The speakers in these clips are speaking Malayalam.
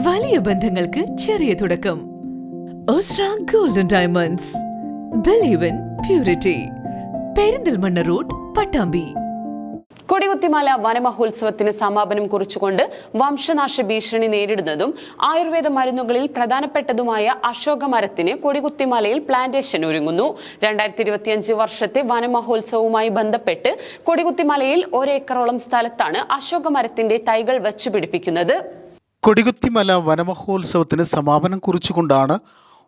വലിയ ബന്ധങ്ങൾക്ക് ചെറിയ തുടക്കം. Osra golden diamonds. Believe in purity. Perinthalmanna road, Pattambi. Kodikuthimala വനമഹോത്സവത്തിന് സമാപനം കുറിച്ചുകൊണ്ട് വംശനാശ ഭീഷണി നേരിടുന്നതും ആയുർവേദ മരുന്നുകളിൽ പ്രധാനപ്പെട്ടതുമായ അശോക മരത്തിന് കൊടികുത്തിമലയിൽ പ്ലാന്റേഷൻ ഒരുങ്ങുന്നു. 2025 വർഷത്തെ വനമഹോത്സവവുമായി ബന്ധപ്പെട്ട് കൊടികുത്തിമലയിൽ 1 ഏക്കറോളം സ്ഥലത്താണ് അശോക മരത്തിന്റെ തൈകൾ വച്ചുപിടിപ്പിക്കുന്നത്. കൊടികുത്തിമല വനമഹോത്സവത്തിന് സമാപനം കുറിച്ചുകൊണ്ടാണ്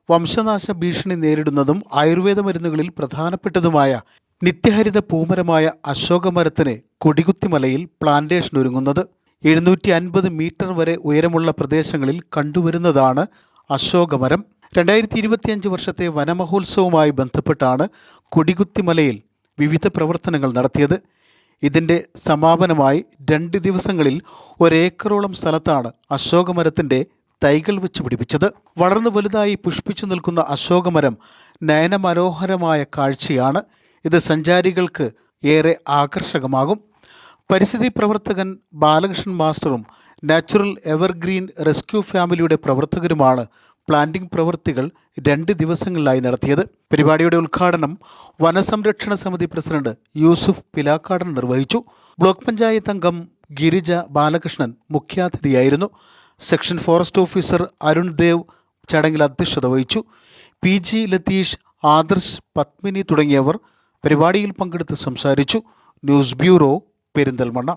വംശനാശ ഭീഷണി നേരിടുന്നതും ആയുർവേദ മരുന്നുകളിൽ പ്രധാനപ്പെട്ടതുമായ നിത്യഹരിത പൂമരമായ അശോകമരത്തിന് കൊടികുത്തിമലയിൽ പ്ലാന്റേഷൻ ഒരുങ്ങുന്നത്. 750 മീറ്റർ വരെ ഉയരമുള്ള പ്രദേശങ്ങളിൽ കണ്ടുവരുന്നതാണ് അശോകമരം. 2025 വർഷത്തെ വനമഹോത്സവവുമായി ബന്ധപ്പെട്ടാണ് കൊടികുത്തിമലയിൽ വിവിധ പ്രവർത്തനങ്ങൾ നടത്തിയത്. ഇതിൻ്റെ സമാപനമായി 2 ദിവസങ്ങളിൽ 1 ഏക്കറോളം സ്ഥലത്താണ് അശോകമരത്തിൻ്റെ തൈകൾ വെച്ച് പിടിപ്പിച്ചത്. വളർന്നു വലുതായി പുഷ്പിച്ചു നിൽക്കുന്ന അശോകമരം നയനമനോഹരമായ കാഴ്ചയാണ്. ഇത് സഞ്ചാരികൾക്ക് ഏറെ ആകർഷകമാകും. പരിസ്ഥിതി പ്രവർത്തകൻ ബാലകൃഷ്ണൻ മാസ്റ്ററും നാച്ചുറൽ എവർഗ്രീൻ റെസ്ക്യൂ ഫാമിലിയുടെ പ്രവർത്തകരുമാണ് പ്ലാന്റിംഗ് പ്രവൃത്തികൾ 2 ദിവസങ്ങളിലായി നടത്തിയത്. പരിപാടിയുടെ ഉദ്ഘാടനം വനസംരക്ഷണ സമിതി പ്രസിഡന്റ് യൂസുഫ് പിലാക്കാടൻ നിർവഹിച്ചു. ബ്ലോക്ക് പഞ്ചായത്ത് അംഗം ഗിരിജ ബാലകൃഷ്ണൻ മുഖ്യാതിഥിയായിരുന്നു. Section forest officer Arun Dev ചടങ്ങിൽ അധ്യക്ഷത വഹിച്ചു. PG ലതീഷ്, ആദർശ്, പത്മിനി തുടങ്ങിയവർ പരിപാടിയിൽ പങ്കെടുത്ത് സംസാരിച്ചു. News bureau, Perinthalmanna.